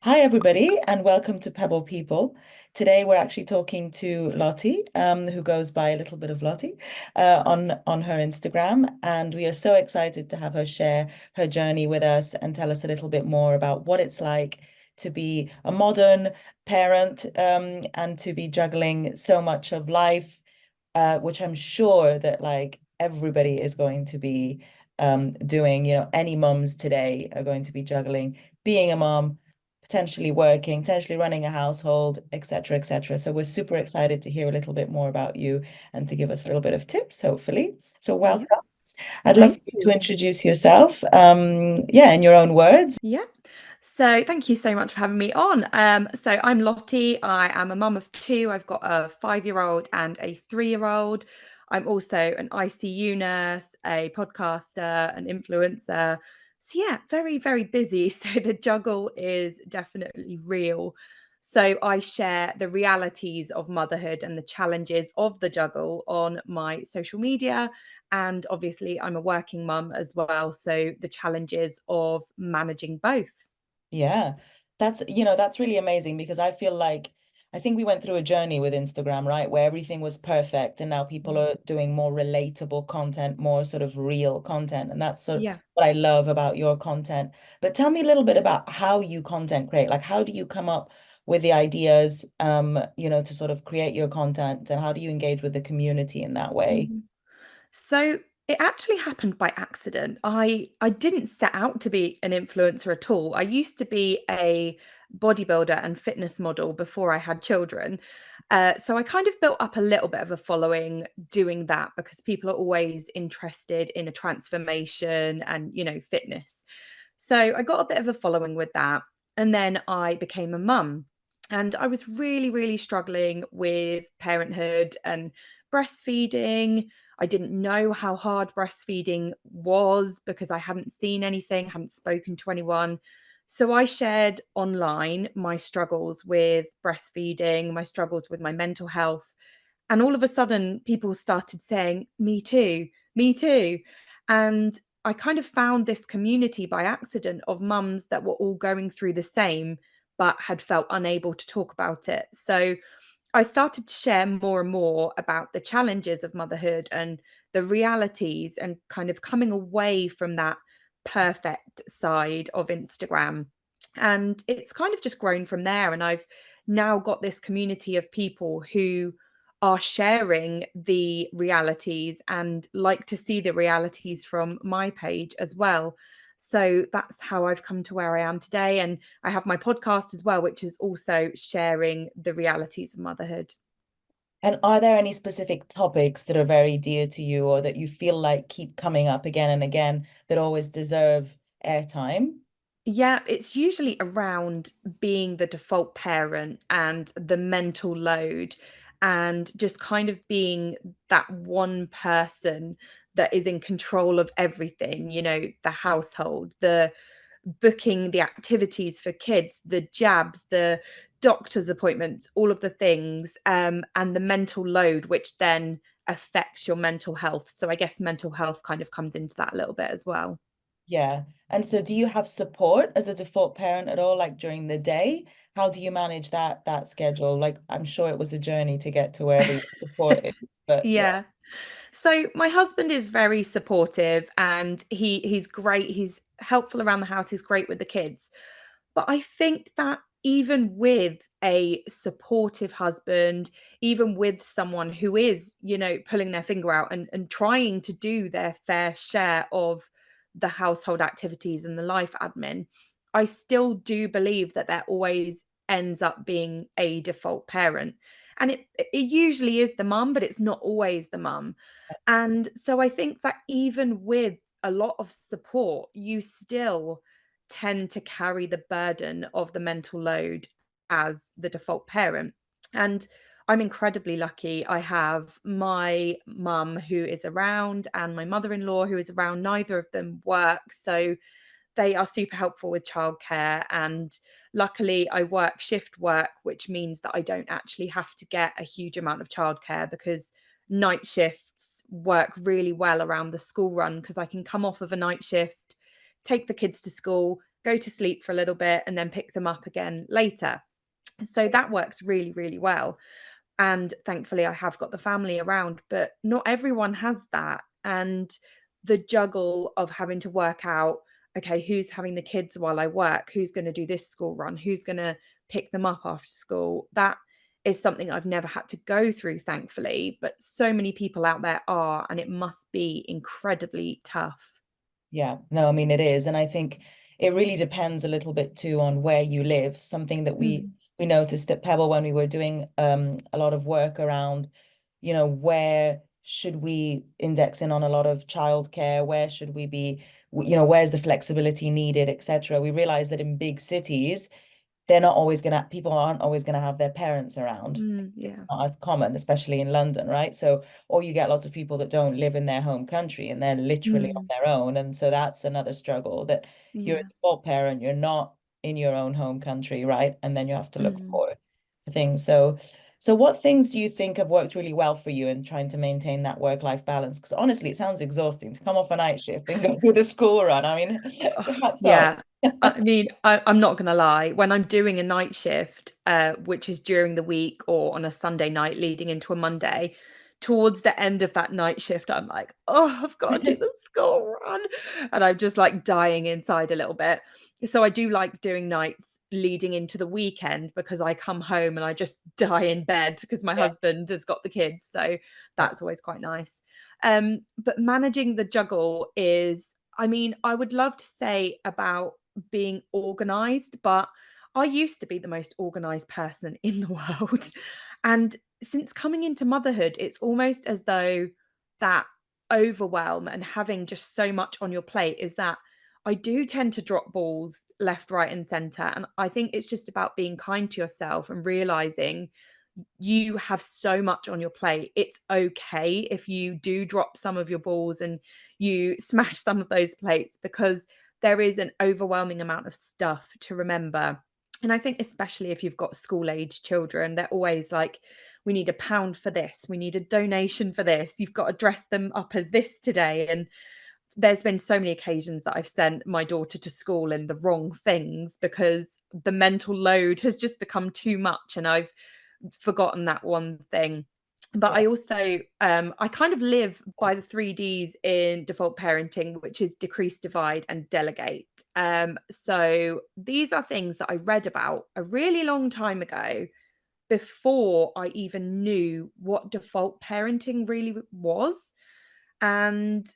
Hi, everybody, and welcome to Pebble People. Today, we're actually talking to Lottie, who goes by a little bit of Lottie, on her Instagram, and we are so excited to have her share her journey with us and tell us a little bit more about what it's like to be a modern parent, and to be juggling so much of life, which I'm sure that like everybody is going to be doing. Any mums today are going to be juggling being a mom, potentially working, potentially running a household, etc., etc. So we're super excited to hear a little bit more about you and to give us a little bit of tips, hopefully. So Yeah, welcome. I'd love thank for you to you. introduce yourself, yeah, in your own words. Yeah. So thank you so much for having me on. So I'm Lottie. I am a mum of two. I've got a 5-year-old and a 3-year-old. I'm also an ICU nurse, a podcaster, an influencer. So yeah, very, very busy. So the juggle is definitely real. So I share the realities of motherhood and the challenges of the juggle on my social media. And obviously, I'm a working mum as well. So the challenges of managing both. Yeah, that's really amazing because I feel like I think we went through a journey with Instagram, right? Where everything was perfect and now people Mm. are doing more relatable content, more sort of real content. And that's sort of Yeah. what I love about your content. But tell me a little bit about how you content create. Like, how do you come up with the ideas, to sort of create your content, and how do you engage with the community in that way? Mhm. So it actually happened by accident. I didn't set out to be an influencer at all. I used to be a bodybuilder and fitness model before I had children. So I kind of built up a little bit of a following doing that because people are always interested in a transformation and, fitness. So I got a bit of a following with that. And then I became a mum. And I was really, really struggling with parenthood and breastfeeding. I didn't know how hard breastfeeding was because I hadn't seen anything, hadn't spoken to anyone. So I shared online my struggles with breastfeeding, my struggles with my mental health. And all of a sudden, people started saying, "Me too, me too." And I kind of found this community by accident of mums that were all going through the same, but had felt unable to talk about it. So I started to share more and more about the challenges of motherhood and the realities and kind of coming away from that perfect side of Instagram. And it's kind of just grown from there. And I've now got this community of people who are sharing the realities and like to see the realities from my page as well. So that's how I've come to where I am today. And I have my podcast as well, which is also sharing the realities of motherhood. And are there any specific topics that are very dear to you or that you feel like keep coming up again and again that always deserve airtime? Yeah, it's usually around being the default parent and the mental load and just kind of being that one person that is in control of everything, the household, the booking the activities for kids, the jabs, the doctor's appointments, all of the things, and the mental load, which then affects your mental health. So I guess mental health kind of comes into that a little bit as well. Yeah. And so do you have support as a default parent at all, like during the day? How do you manage that schedule? Like I'm sure it was a journey to get to wherever your support is, but yeah. Yeah. So my husband is very supportive and he's great. He's helpful around the house. He's great with the kids. But I think that even with a supportive husband, even with someone who is, pulling their finger out and trying to do their fair share of the household activities and the life admin, I still do believe that there always ends up being a default parent. And it usually is the mum, but it's not always the mum. And so I think that even with a lot of support, you still tend to carry the burden of the mental load as the default parent. And I'm incredibly lucky. I have my mum who is around and my mother in law who is around. Neither of them work. So they are super helpful with childcare. And luckily, I work shift work, which means that I don't actually have to get a huge amount of childcare because night shifts work really well around the school run because I can come off of a night shift, take the kids to school, go to sleep for a little bit, and then pick them up again later. So that works really, really well. And thankfully, I have got the family around, but not everyone has that. And the juggle of having to work out, okay, who's having the kids while I work? Who's going to do this school run? Who's going to pick them up after school? That is something I've never had to go through, thankfully. But so many people out there are, and it must be incredibly tough. Yeah, no, I mean it is, and I think it really depends a little bit too on where you live. Something that Mm, we noticed at Pebble when we were doing a lot of work around, where should we index in on a lot of childcare? Where should we be, where's the flexibility needed, etc. We realized that in big cities, people aren't always gonna have their parents around. It's yeah. not as common, especially in London, right? So, or you get lots of people that don't live in their home country and they're literally on Mm, their own. And so that's another struggle that you're a yeah. default parent, you're not in your own home country, right? And then you have to look Mm. for things. So what things do you think have worked really well for you in trying to maintain that work-life balance? Because honestly, it sounds exhausting to come off a night shift and go do the school run. I mean, Oh, hats off. yeah. I mean, I'm not gonna lie. When I'm doing a night shift, which is during the week or on a Sunday night leading into a Monday, towards the end of that night shift, I'm like, oh, I've got to do the school run. And I'm just like dying inside a little bit. So I do like doing nights leading into the weekend because I come home and I just die in bed because my Yeah. husband has got the kids. So Yeah. that's always quite nice. But managing the juggle is, I mean, I would love to say about being organized, but I used to be the most organized person in the world. And since coming into motherhood, it's almost as though that overwhelm and having just so much on your plate is that I do tend to drop balls left, right, and center. And I think it's just about being kind to yourself and realizing you have so much on your plate. It's okay if you do drop some of your balls and you smash some of those plates, because there is an overwhelming amount of stuff to remember. And I think, especially if you've got school age children, they're always like, we need £1 for this, we need a donation for this, you've got to dress them up as this today. And there's been so many occasions that I've sent my daughter to school in the wrong things because the mental load has just become too much and I've forgotten that one thing. But Yeah. I also I kind of live by the 3Ds in default parenting, which is decrease, divide, and delegate. So these are things that I read about a really long time ago, before I even knew what default parenting really was. And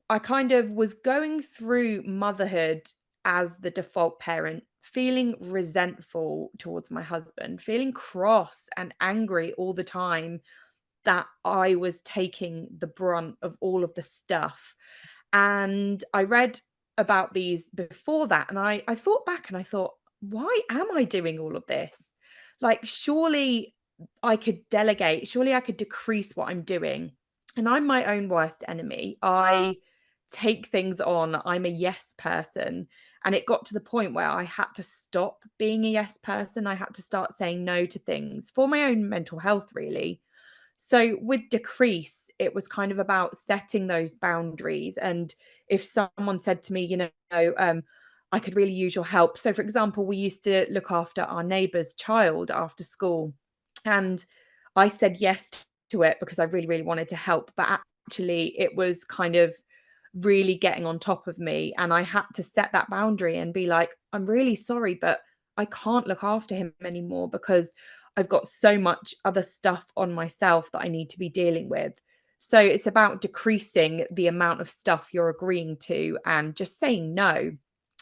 I kind of was going through motherhood as the default parent, feeling resentful towards my husband, feeling cross and angry all the time that I was taking the brunt of all of the stuff. And I read about these before that, and I thought back and I thought, why am I doing all of this? Like, surely I could delegate, surely I could decrease what I'm doing. And I'm my own worst enemy. I take things on. I'm a yes person. And it got to the point where I had to stop being a yes person. I had to start saying no to things for my own mental health, really. So with decrease, it was kind of about setting those boundaries. And if someone said to me, I could really use your help. So, for example, we used to look after our neighbour's child after school. And I said yes to it because I really, really wanted to help. But actually, it was kind of really getting on top of me. And I had to set that boundary and be like, I'm really sorry, but I can't look after him anymore because I've got so much other stuff on myself that I need to be dealing with. So it's about decreasing the amount of stuff you're agreeing to and just saying no.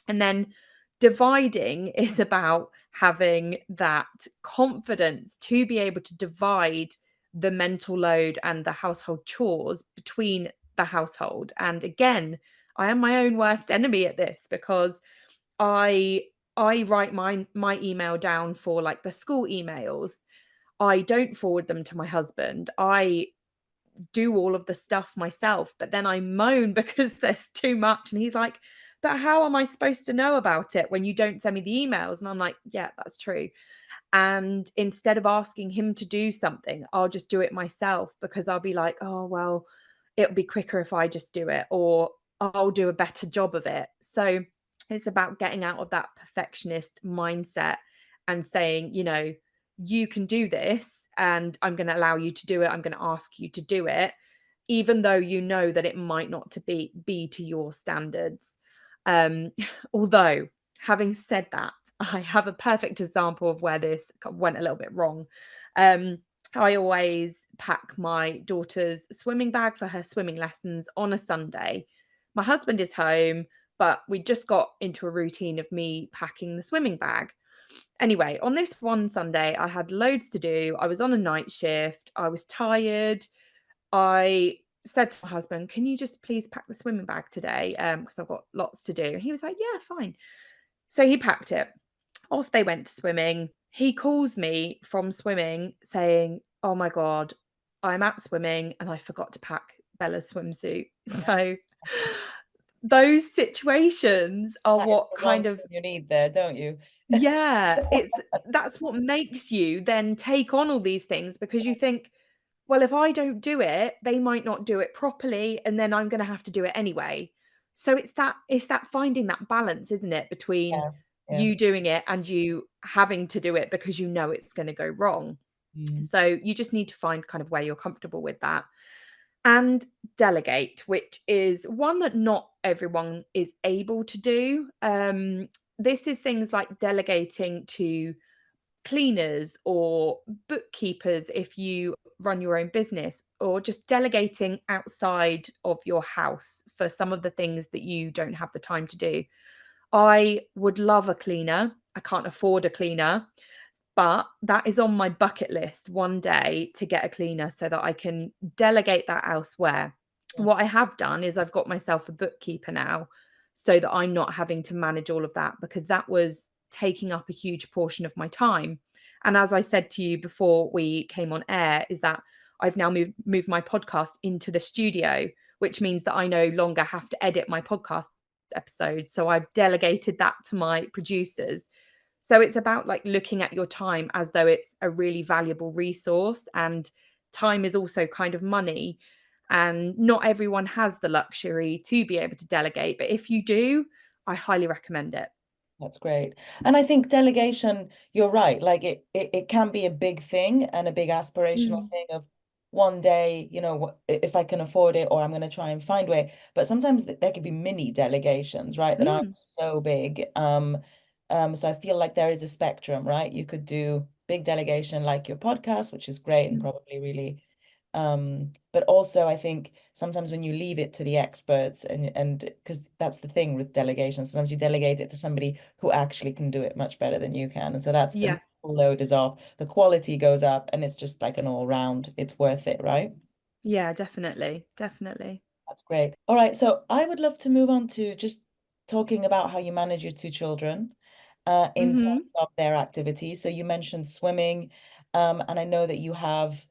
And then dividing is about having that confidence to be able to divide the mental load and the household chores between the household. And again, I am my own worst enemy at this because I I write my email down for like the school emails. I don't forward them to my husband. I do all of the stuff myself, but then I moan because there's too much. And he's like, but how am I supposed to know about it when you don't send me the emails? And I'm like, yeah, that's true. And instead of asking him to do something, I'll just do it myself because I'll be like, oh, well, it'll be quicker if I just do it, or I'll do a better job of it. So It's about getting out of that perfectionist mindset and saying, you can do this and I'm going to allow you to do it. I'm going to ask you to do it, even though you know that it might not be to your standards. Um, Although, having said that, I have a perfect example of where this went a little bit wrong. Um, I always pack my daughter's swimming bag for her swimming lessons on a Sunday. My husband is home, but we just got into a routine of me packing the swimming bag. Anyway, on this one Sunday, I had loads to do. I was on a night shift. I was tired. I said to my husband, "Can you just please pack the swimming bag today? Because I've got lots to do." And he was like, "Yeah, fine." So he packed it. Off they went to swimming. He calls me from swimming saying, "Oh my God, I'm at swimming and I forgot to pack Bella's swimsuit." So those situations are That is what the one kind of, thing you need there, don't you? yeah, that's what makes you then take on all these things, because you think, well, if I don't do it, they might not do it properly, and then I'm going to have to do it anyway. So it's that finding that balance, isn't it, between Yeah, yeah. you doing it and you having to do it because you know it's going to go wrong. Mm, So you just need to find kind of where you're comfortable with that. And delegate, which is one that not everyone is able to do. This is things like delegating to cleaners or bookkeepers if you run your own business, or just delegating outside of your house for some of the things that you don't have the time to do. I would love a cleaner. I can't afford a cleaner, but that is on my bucket list one day, to get a cleaner so that I can delegate that elsewhere. yeah, What I have done is I've got myself a bookkeeper now, so that I'm not having to manage all of that, because that was taking up a huge portion of my time. And as I said to you before we came on air, is that I've now moved my podcast into the studio, which means that I no longer have to edit my podcast episodes. So I've delegated that to my producers. So it's about like looking at your time as though it's a really valuable resource, and time is also kind of money. And not everyone has the luxury to be able to delegate, but if you do, I highly recommend it. that's great. And I think delegation, you're right. Like it can be a big thing and a big aspirational Mm, thing of one day, if I can afford it, or I'm going to try and find way. But sometimes there could be mini delegations, right, that aren't mm, so big. So I feel like there is a spectrum, right? You could do big delegation like your podcast, which is great and mm. probably really but also I think sometimes when you leave it to the experts, and because that's the thing with delegation, sometimes you delegate it to somebody who actually can do it much better than you can. And so that's the Yeah, mental load is off, the quality goes up, and it's just like an all round, it's worth it, right? yeah, definitely, definitely. That's great. All right, so I would love to move on to just talking about how you manage your two children in Hmm. terms of their activities. So you mentioned swimming, and I know that you have,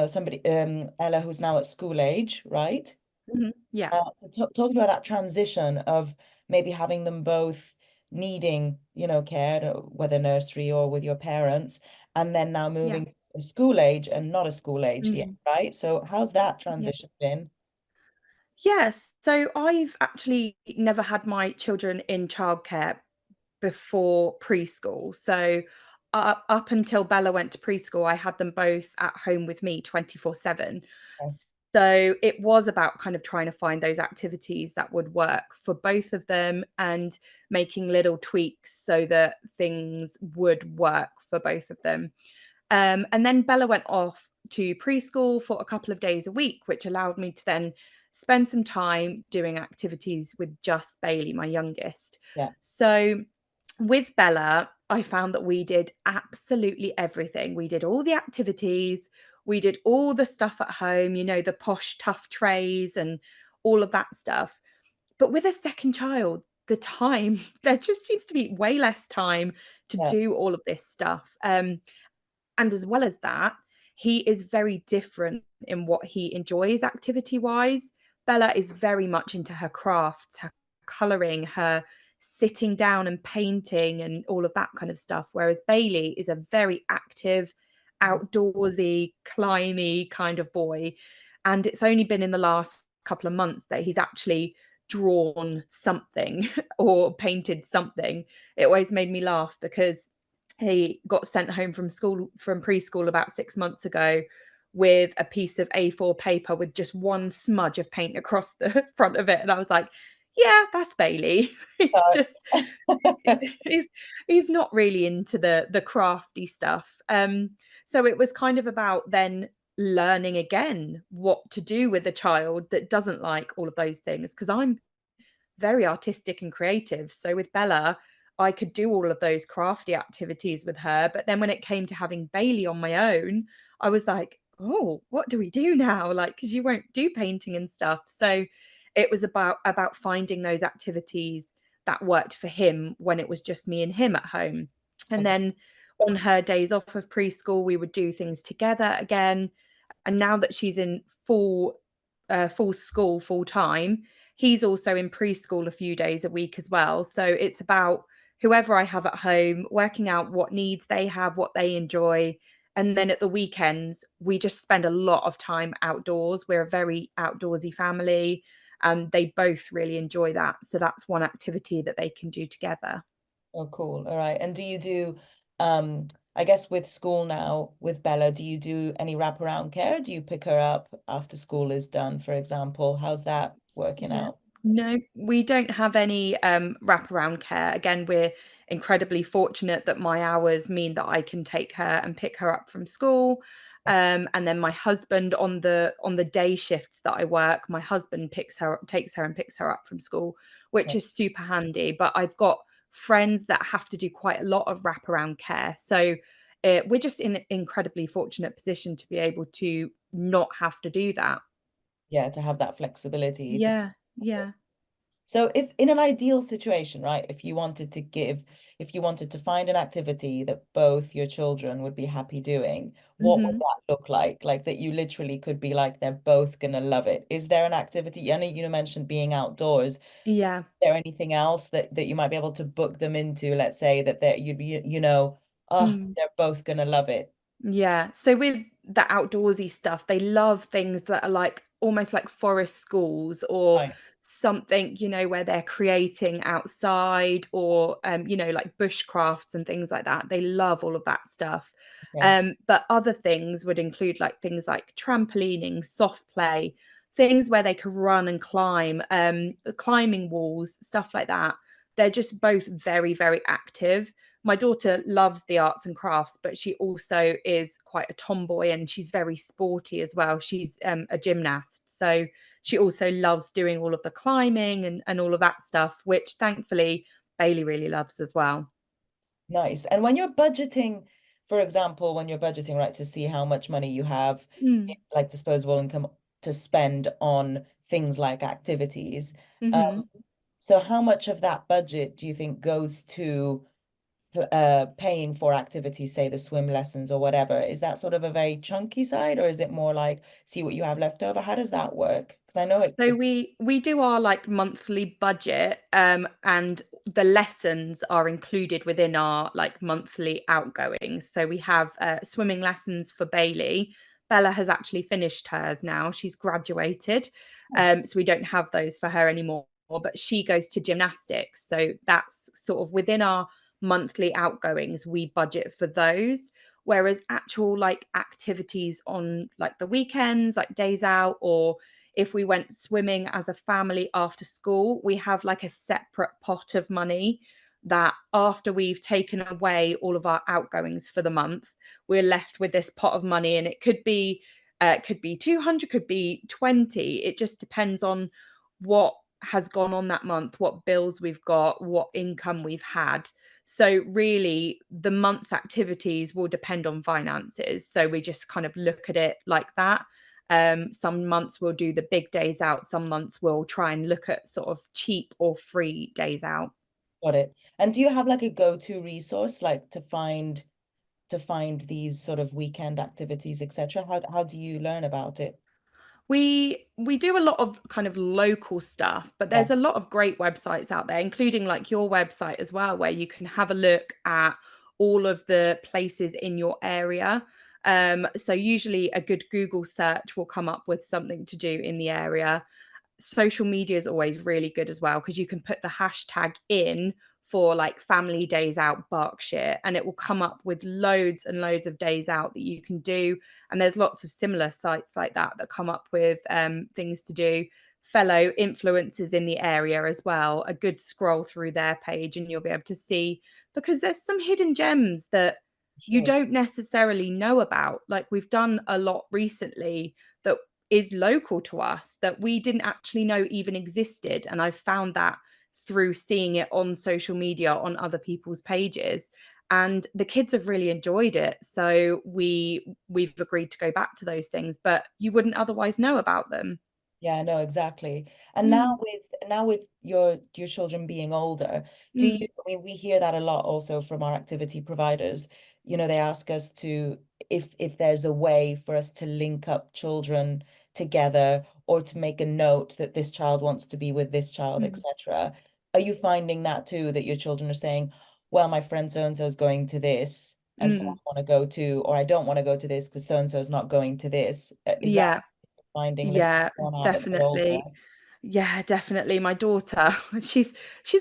somebody, Ella, who's now at school age, right? Hmm. Yeah, So talking about that transition of maybe having them both needing, care, whether nursery or with your parents, and then now yeah. moving to school age and not a school aged yet, Mm, right? So how's that yeah. transition been? Yes. So I've actually never had my children in childcare before preschool. So up until Bella went to preschool, I had them both at home with me 24/7. Okay. So it was about kind of trying to find those activities that would work for both of them, and making little tweaks so that things would work for both of them. And then Bella went off to preschool for a couple of days a week, which allowed me to then spend some time doing activities with just Bailey, my youngest. Yeah, So with Bella, I found that we did absolutely everything. We did all the activities, we did all the stuff at home, the posh, tough trays and all of that stuff. But with a second child, the time, there just seems to be way less time to yeah, do all of this stuff. And as well as that, he is very different in what he enjoys activity wise. Bella is very much into her crafts, her colouring, her sitting down and painting and all of that kind of stuff. Whereas Bailey is a very active, outdoorsy, climby kind of boy. And it's only been in the last couple of months that he's actually drawn something or painted something, it always made me laugh because he got sent home from school, from preschool, about 6 months ago with a piece of A4 paper with just one smudge of paint across the front of it. And I was like, yeah, that's Bailey. It's just he's he's not really into the crafty stuff. So it was kind of about then learning again what to do with a child that doesn't like all of those things, because I'm very artistic and creative. So with Bella, I could do all of those crafty activities with her. But then when it came to having Bailey on my own, I was like, oh, what do we do now? Like, because you won't do painting and stuff. So it was about finding those activities that worked for him when it was just me and him at home. And Okay. then on her days off of preschool, we would do things together again. And now that she's in full school full time, he's also in preschool a few days a week as well. So it's about whoever I have at home, working out what needs they have, what they enjoy. And then at the weekends, we just spend a lot of time outdoors. We're a very outdoorsy family, and they both really enjoy that. So that's one activity that they can do together. Oh, cool. All right. And do you do, I guess with school now, with Bella, do you do any wraparound care? Do you pick her up after school is done, for example? How's that working Yeah. out? No, we don't have any wraparound care. Again, we're incredibly fortunate that my hours mean that I can take her and pick her up from school. And then my husband, on the day shifts that I work, my husband takes her and picks her up from school, which Okay. is super handy. But I've got friends that have to do quite a lot of wraparound care. So we're just in an incredibly fortunate position to be able to not have to do that. Yeah, to have that flexibility to. Yeah, yeah. So if in an ideal situation, right, if you wanted to find an activity that both your children would be happy doing, what would Hmm. that look like? Like that you literally could be like, they're both gonna love it. Is there an activity? I know you mentioned being outdoors. Is Yeah. there anything else that you might be able to book them into? Let's say that you'd be, oh, Mm. they're both gonna love it. Yeah. So with the outdoorsy stuff, they love things that are like almost like forest schools or Right. something, where they're creating outside or like bushcrafts and things like that. They love all of that stuff. Okay. But other things would include like things like trampolining, soft play, things where they could run and climb, climbing walls, stuff like that. They're just both very, very active. My daughter loves the arts and crafts, but she also is quite a tomboy and she's very sporty as well. She's a gymnast. So she also loves doing all of the climbing and all of that stuff, which thankfully Bailey really loves as well. Nice. And when you're budgeting, for example, when you're budgeting, right, to see how much money you have, Mm. like disposable income to spend on things like activities, Hmm. so how much of that budget do you think goes to paying for activities, say the swim lessons or whatever? Is that sort of a very chunky side, or is it more like see what you have left over? How does that work? Because I know So we do our like monthly budget, and the lessons are included within our like monthly outgoings. So we have swimming lessons for Bailey. Bella has actually finished hers now. She's graduated. So we don't have those for her anymore, but she goes to gymnastics. So that's sort of within our monthly outgoings, we budget for those. Whereas actual like activities on like the weekends, like days out, or if we went swimming as a family after school, we have like a separate pot of money that after we've taken away all of our outgoings for the month, we're left with this pot of money. And it could be 200, could be 20. It just depends on what has gone on that month, what bills we've got, what income we've had. So really the month's activities will depend on finances. So we just kind of look at it like that. Some months we'll do the big days out. Some months we'll try and look at sort of cheap or free days out. got it. And do you have like a go-to resource, like to find these sort of weekend activities, etc.? How do you learn about it? We do a lot of kind of local stuff, but Yeah. there's a lot of great websites out there, including like your website as well, where you can have a look at all of the places in your area. So usually a good Google search will come up with something to do in the area. social media is always really good as well because you can put the hashtag in for like family days out Berkshire and it will come up with loads and loads of days out that you can do. And there's lots of similar sites like that that come up with things to do. Fellow influencers in the area as well, a good scroll through their page and you'll be able to see, because there's some hidden gems that you Sure. don't necessarily know about. Like we've done a lot recently that is local to us that we didn't actually know even existed. And I found that through seeing it on social media on other people's pages. And the kids have really enjoyed it. So we've agreed to go back to those things, but you wouldn't otherwise know about them. Yeah, no, exactly. And Mm, now with your children being older, do you, mm, I mean, we hear that a lot also from our activity providers. You know, they ask us to if there's a way for us to link up children together or to make a note that this child wants to be with this child, mm, etc. Are you finding that too, that your children are saying, well, my friend so and so is going to this, and so I mm. want to go to, or I don't want to go to this because so and so is not going to this. Is that Yeah, finding they've yeah, gone out a bit older? definitely. Yeah, definitely. My daughter, she's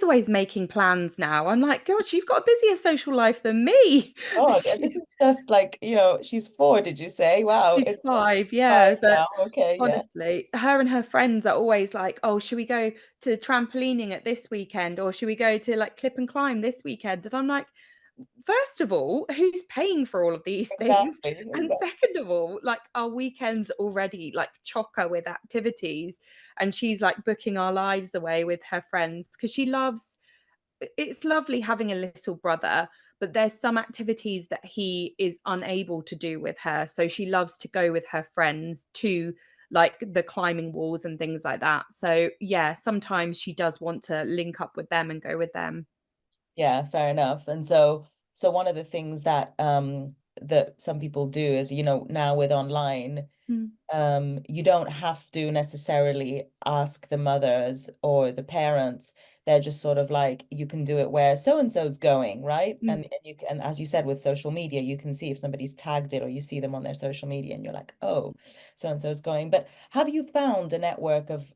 always making plans now. I'm like, God, you've got a busier social life than me. Oh, this She's is just like, she's 4, did you say? Wow, she's it's 5, 5 yeah. But now. Okay, yeah. honestly, her and her friends are always like, oh, should we go to trampolining at this weekend? Or should we go to like clip and climb this weekend? And I'm like, first of all, who's paying for all of these things? Exactly, And exactly. second of all, like our weekends already like chocker with activities. And she's like booking our lives away with her friends because she loves, it's lovely having a little brother, but there's some activities that he is unable to do with her. So she loves to go with her friends to like the climbing walls and things like that. So yeah, sometimes she does want to link up with them and go with them. Yeah, fair enough. And so one of the things that some people do is, now with online, Mm, you don't have to necessarily ask the mothers or the parents. They're just sort of like, you can do it where so and so's going, right? mm. And you can, as you said, with social media, you can see if somebody's tagged it or you see them on their social media and you're like, oh, so and so's going. But have you found a network of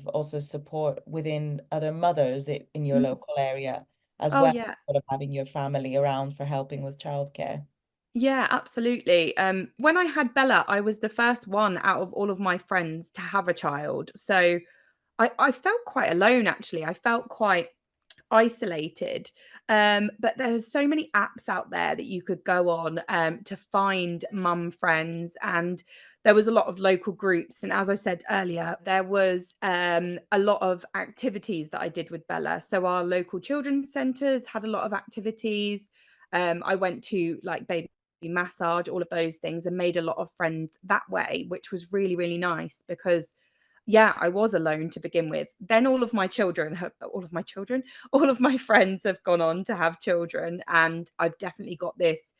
also support within other mothers in your Mm. local area, as Oh well yeah. as sort of having your family around for helping with childcare? Yeah, absolutely. When I had Bella, I was the first one out of all of my friends to have a child. So I felt quite alone actually. I felt quite isolated. But there's so many apps out there that you could go on to find mum friends, and there was a lot of local groups. And as I said earlier, there was a lot of activities that I did with Bella. So our local children's centres had a lot of activities. I went to like baby massage, all of those things, and made a lot of friends that way, which was really, really nice because yeah, I was alone to begin with. Then all of my friends have gone on to have children, and I've definitely got this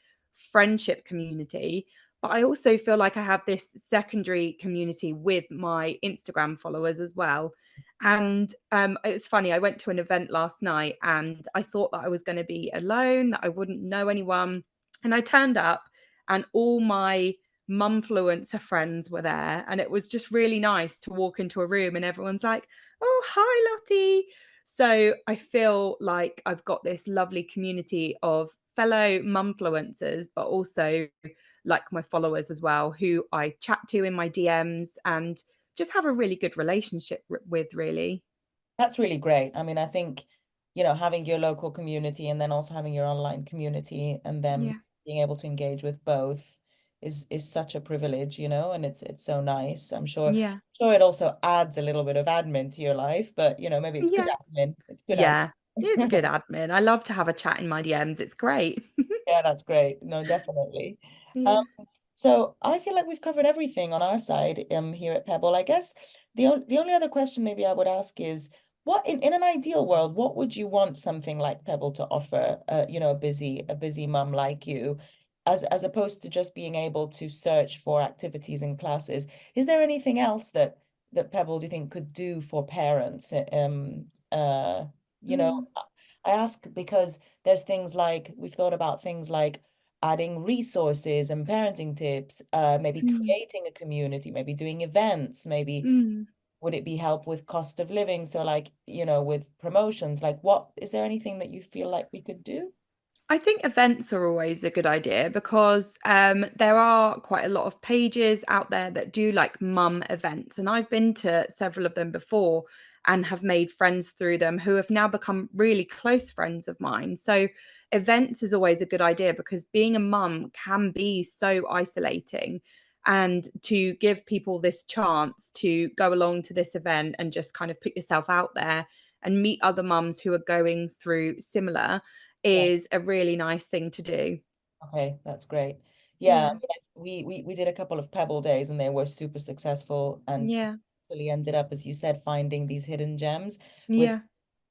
friendship community. But I also feel like I have this secondary community with my Instagram followers as well. And it was funny, I went to an event last night and I thought that I was going to be alone, that I wouldn't know anyone. And I turned up, and all my mumfluencer friends were there, and it was just really nice to walk into a room and everyone's like, oh hi Lottie. So I feel like I've got this lovely community of fellow mumfluencers, but also like my followers as well, who I chat to in my DMs and just have a really good relationship with, really. That's really great. I mean, I think, having your local community and then also having your online community and them Yeah. being able to engage with both is such a privilege, and it's so nice. Yeah. I'm sure it also adds a little bit of admin to your life, but maybe it's good Yeah. admin. It's good Yeah, it's admin. good admin. I love to have a chat in my DMs. It's great. Yeah, that's great. No, definitely. Um, Yeah. so I feel like we've covered everything on our side here at Pebble. I guess the only other question maybe I would ask is what in an ideal world, what would you want something like Pebble to offer, a busy mum like you, as opposed to just being able to search for activities and classes? Is there anything else that Pebble do you think could do for parents? You know, Mm, I ask because there's things like we've thought about things like adding resources and parenting tips, maybe mm, creating a community, maybe doing events, maybe mm. would it be help with cost of living? So like, with promotions, like what is there anything that you feel like we could do? I think events are always a good idea because there are quite a lot of pages out there that do like mum events. And I've been to several of them before and have made friends through them who have now become really close friends of mine. So, events is always a good idea because being a mum can be so isolating. And to give people this chance to go along to this event and just kind of put yourself out there and meet other mums who are going through similar Yeah. is a really nice thing to do. Okay, that's great. Yeah, Yeah. we did a couple of Pebble days and they were super successful and Yeah. really ended up, as you said, finding these hidden gems with Yeah.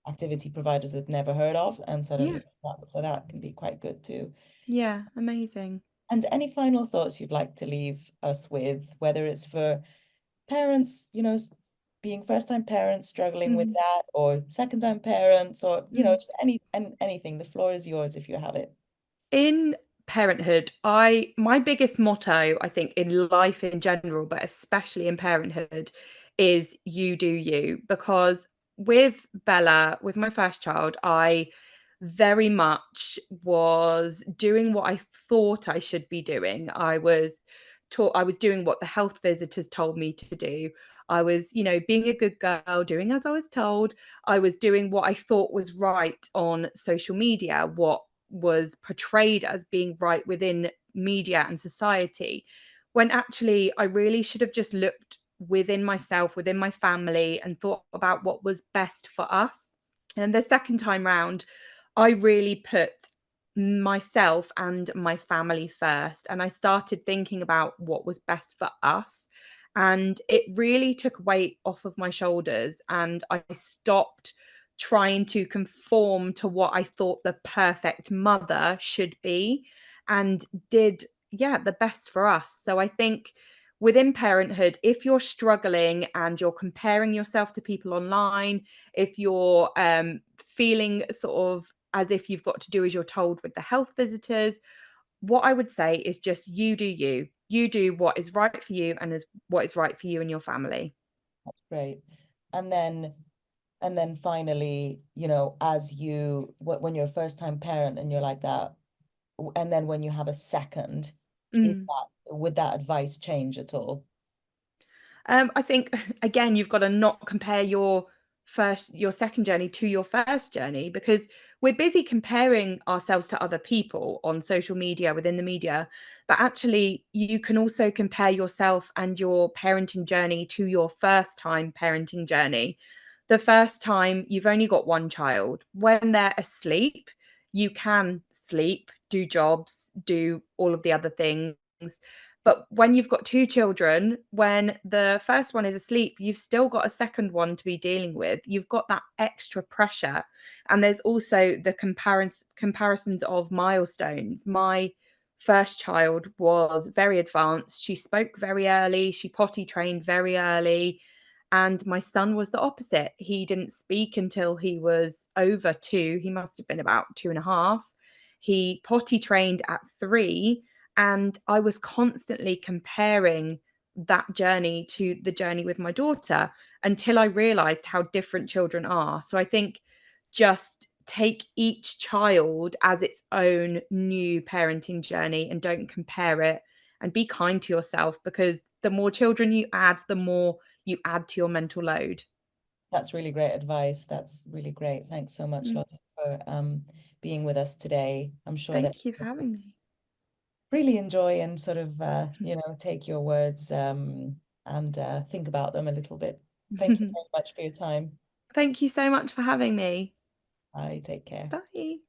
activity providers that never heard of, and Yeah. suddenly so that can be quite good too. Yeah. Amazing. And any final thoughts you'd like to leave us with, whether it's for parents, being first-time parents struggling with Mhm. that, or second-time parents, or Mm. just anything. The floor is yours if you have it. In parenthood, I my biggest motto, I think, in life in general, but especially in parenthood, is you do you. Because with Bella, with my first child, I very much was doing what I thought I should be doing. I was doing what the health visitors told me to do. I was, being a good girl, doing as I was told. I was doing what I thought was right on social media, what was portrayed as being right within media and society, when actually I really should have just looked within myself, within my family, and thought about what was best for us. And the second time round, I really put myself and my family first. And I started thinking about what was best for us. And it really took weight off of my shoulders. And I stopped trying to conform to what I thought the perfect mother should be and did, yeah, the best for us. So I think within parenthood, if you're struggling and you're comparing yourself to people online, if you're feeling sort of as if you've got to do as you're told with the health visitors, what I would say is just you do you. You do what is right for you and is what is right for you and your family. That's great. And then finally, as when you're a first time parent and you're like that, and then when you have a second, Mm. would that advice change at all? I think again, you've got to not compare your second journey to your first journey because we're busy comparing ourselves to other people on social media, within the media, but actually you can also compare yourself and your parenting journey to your first time parenting journey. The first time you've only got one child, when they're asleep, you can sleep, do jobs, do all of the other things. But when you've got two children, when the first one is asleep, you've still got a second one to be dealing with. You've got that extra pressure. And there's also the comparisons of milestones. My first child was very advanced. She spoke very early, she potty trained very early. And my son was the opposite. He didn't speak until he was over two. He must have been about two and a half. He potty trained at three, and I was constantly comparing that journey to the journey with my daughter until I realized how different children are. So I think just take each child as its own new parenting journey and don't compare it, and be kind to yourself because the more children you add, the more you add to your mental load. That's really great advice. That's really great. Thanks so much, Mm. Lotte, for being with us today. I'm sure that Thank you for having me. really enjoy and sort of take your words and think about them a little bit. Thank you very much for your time. Thank you so much for having me. Bye. Take care. Bye.